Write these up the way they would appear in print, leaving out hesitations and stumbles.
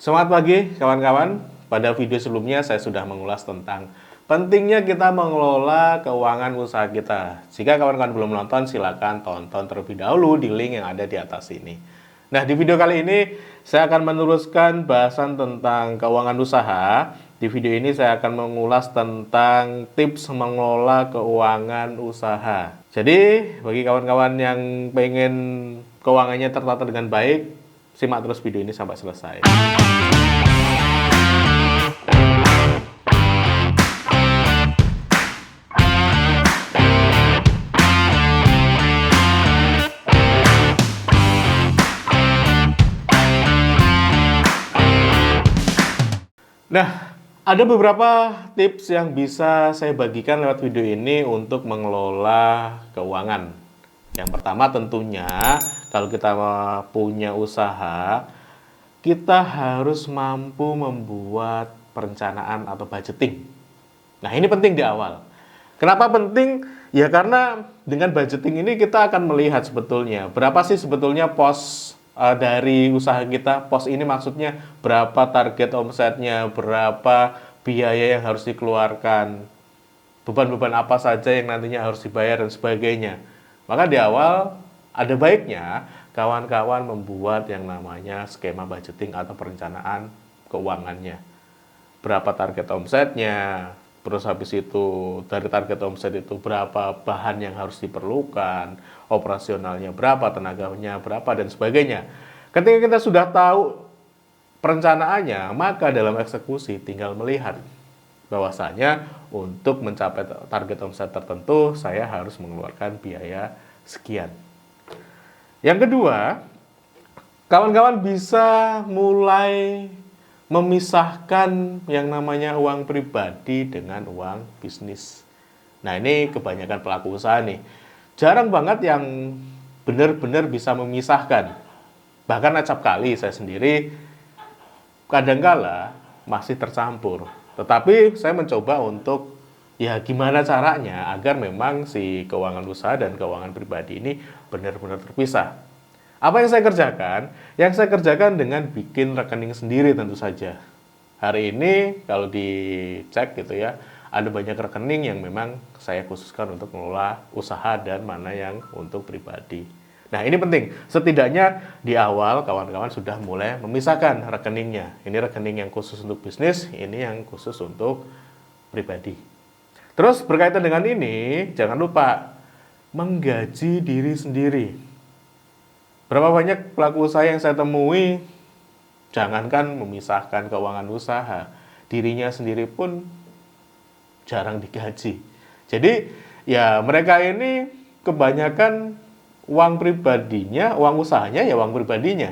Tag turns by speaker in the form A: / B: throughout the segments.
A: Selamat pagi kawan-kawan. Pada video sebelumnya saya sudah mengulas tentang pentingnya kita mengelola keuangan usaha kita. Jika kawan-kawan belum nonton, silakan tonton terlebih dahulu di link yang ada di atas ini. Nah, di video kali ini saya akan meneruskan bahasan tentang keuangan usaha. Di video ini saya akan mengulas tentang tips mengelola keuangan usaha. Jadi, bagi kawan-kawan yang pengen keuangannya tertata dengan baik, simak terus video ini sampai selesai. Nah, ada beberapa tips yang bisa saya bagikan lewat video ini untuk mengelola keuangan. Yang pertama tentunya, kalau kita punya usaha, kita harus mampu membuat perencanaan atau budgeting. Nah, ini penting di awal. Kenapa penting? Ya karena dengan budgeting ini kita akan melihat sebetulnya berapa sih sebetulnya pos dari usaha kita. Pos ini maksudnya berapa target omsetnya, berapa biaya yang harus dikeluarkan, beban-beban apa saja yang nantinya harus dibayar dan sebagainya. Maka di awal ada baiknya kawan-kawan membuat yang namanya skema budgeting atau perencanaan keuangannya. Berapa target omsetnya, terus habis itu dari target omset itu berapa bahan yang harus diperlukan, operasionalnya berapa, tenaganya berapa, dan sebagainya. Ketika kita sudah tahu perencanaannya, maka dalam eksekusi tinggal melihat bahwasanya untuk mencapai target omset tertentu, saya harus mengeluarkan biaya sekian. Yang kedua, kawan-kawan bisa mulai memisahkan yang namanya uang pribadi dengan uang bisnis. Nah, ini kebanyakan pelaku usaha nih. Jarang banget yang benar-benar bisa memisahkan. Bahkan acap kali saya sendiri kadangkala masih tercampur. Tetapi saya mencoba untuk ya gimana caranya agar memang si keuangan usaha dan keuangan pribadi ini benar-benar terpisah. Apa yang saya kerjakan? Yang saya kerjakan dengan bikin rekening sendiri tentu saja. Hari ini kalau dicek gitu ya, ada banyak rekening yang memang saya khususkan untuk mengelola usaha dan mana yang untuk pribadi. Nah, ini penting. Setidaknya di awal kawan-kawan sudah mulai memisahkan rekeningnya. Ini rekening yang khusus untuk bisnis, ini yang khusus untuk pribadi. Terus berkaitan dengan ini, jangan lupa menggaji diri sendiri. Berapa banyak pelaku usaha yang saya temui, jangankan memisahkan keuangan usaha, dirinya sendiri pun jarang digaji. Jadi, ya mereka ini kebanyakan uang pribadinya, uang usahanya ya uang pribadinya.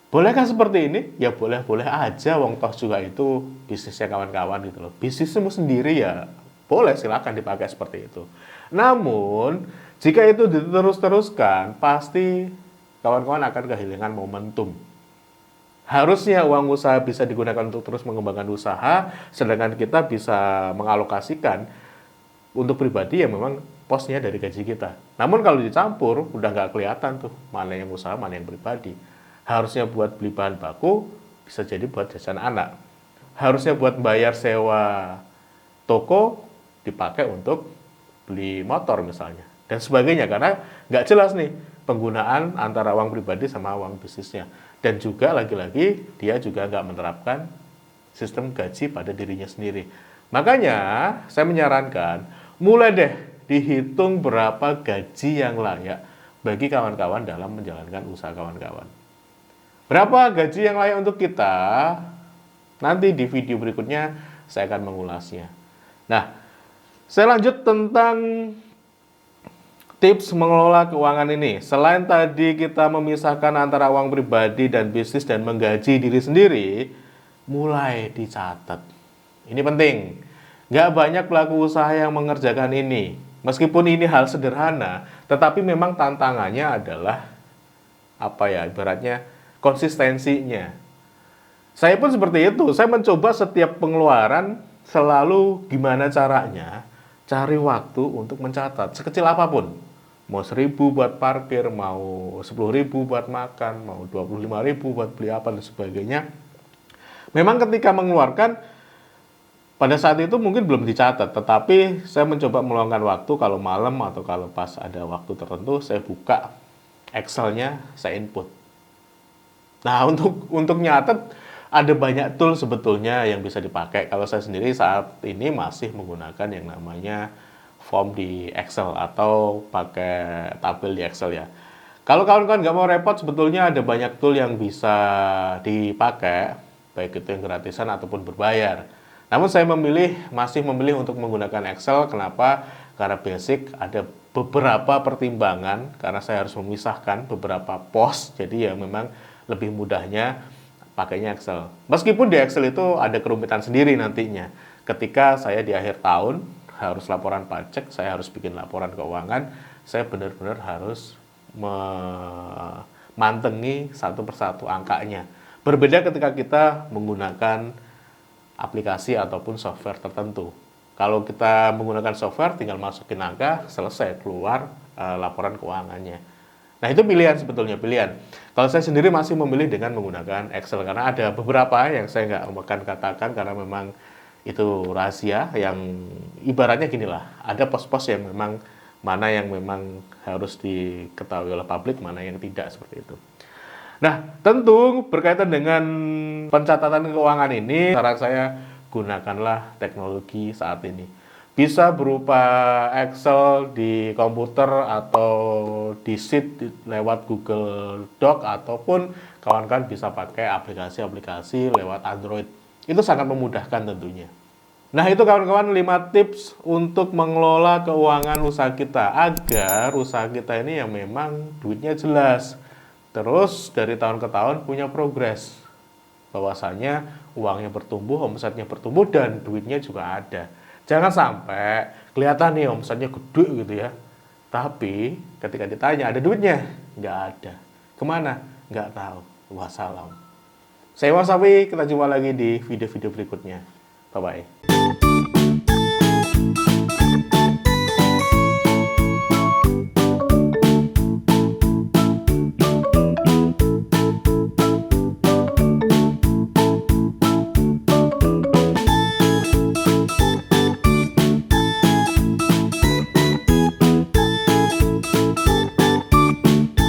A: Bolehkah seperti ini? Ya boleh-boleh aja, wong toh juga itu bisnisnya kawan-kawan gitu loh. Bisnismu sendiri ya boleh, silakan dipakai seperti itu. Namun, jika itu diterus-teruskan, pasti kawan-kawan akan kehilangan momentum. Harusnya uang usaha bisa digunakan untuk terus mengembangkan usaha, sedangkan kita bisa mengalokasikan untuk pribadi yang memang posnya dari gaji kita. Namun kalau dicampur, udah nggak kelihatan tuh mana yang usaha, mana yang pribadi. Harusnya buat beli bahan baku, bisa jadi buat jajan anak. Harusnya buat bayar sewa toko, dipakai untuk beli motor misalnya. Dan sebagainya, karena nggak jelas nih penggunaan antara uang pribadi sama uang bisnisnya. Dan juga lagi-lagi dia juga nggak menerapkan sistem gaji pada dirinya sendiri. Makanya saya menyarankan mulai deh dihitung berapa gaji yang layak bagi kawan-kawan dalam menjalankan usaha kawan-kawan. Berapa gaji yang layak untuk kita? Nanti di video berikutnya saya akan mengulasnya. Nah, saya lanjut tentang tips mengelola keuangan ini. Selain tadi kita memisahkan antara uang pribadi dan bisnis dan menggaji diri sendiri, mulai dicatat. Ini penting. Nggak banyak pelaku usaha yang mengerjakan ini. Meskipun ini hal sederhana, tetapi memang tantangannya adalah ibaratnya konsistensinya. Saya pun seperti itu. Saya mencoba setiap pengeluaran selalu gimana caranya cari waktu untuk mencatat sekecil apapun. Mau 1.000 buat parkir, mau 10.000 buat makan, mau 25.000 buat beli apa dan sebagainya. Memang ketika mengeluarkan, pada saat itu mungkin belum dicatat, tetapi saya mencoba meluangkan waktu kalau malam atau kalau pas ada waktu tertentu, saya buka Excel-nya, saya input. Nah, untuk nyatet ada banyak tool sebetulnya yang bisa dipakai. Kalau saya sendiri saat ini masih menggunakan yang namanya form di Excel atau pakai tabel di Excel ya. Kalau kawan-kawan nggak mau repot, sebetulnya ada banyak tool yang bisa dipakai, baik itu yang gratisan ataupun berbayar. Namun saya masih memilih untuk menggunakan Excel. Kenapa? Karena basic ada beberapa pertimbangan, karena saya harus memisahkan beberapa pos, jadi ya memang lebih mudahnya pakainya Excel. Meskipun di Excel itu ada kerumitan sendiri nantinya. Ketika saya di akhir tahun harus laporan pajak, saya harus bikin laporan keuangan, saya benar-benar harus memantengi satu persatu angkanya. Berbeda ketika kita menggunakan aplikasi ataupun software tertentu. Kalau kita menggunakan software, tinggal masukin angka, selesai, keluar laporan keuangannya. Nah, itu pilihan sebetulnya, pilihan. Kalau saya sendiri masih memilih dengan menggunakan Excel, karena ada beberapa yang saya nggak akan katakan karena memang itu rahasia, yang ibaratnya gini lah, ada pos-pos yang memang mana yang memang harus diketahui oleh publik, mana yang tidak, seperti itu. Nah, tentu berkaitan dengan pencatatan keuangan ini, saran saya gunakanlah teknologi saat ini. Bisa berupa Excel di komputer atau di sheet lewat Google Doc, ataupun kawan-kawan bisa pakai aplikasi-aplikasi lewat Android. Itu sangat memudahkan tentunya. Nah, itu kawan-kawan 5 tips untuk mengelola keuangan usaha kita agar usaha kita ini yang memang duitnya jelas. Terus dari tahun ke tahun punya progres. Bahwasanya uangnya bertumbuh, omsetnya bertumbuh, dan duitnya juga ada. Jangan sampai kelihatan nih omsetnya gede gitu ya, tapi ketika ditanya ada duitnya, nggak ada. Kemana? Nggak tahu. Wassalam. Saya Wasawi, kita jumpa lagi di video-video berikutnya. Bye-bye.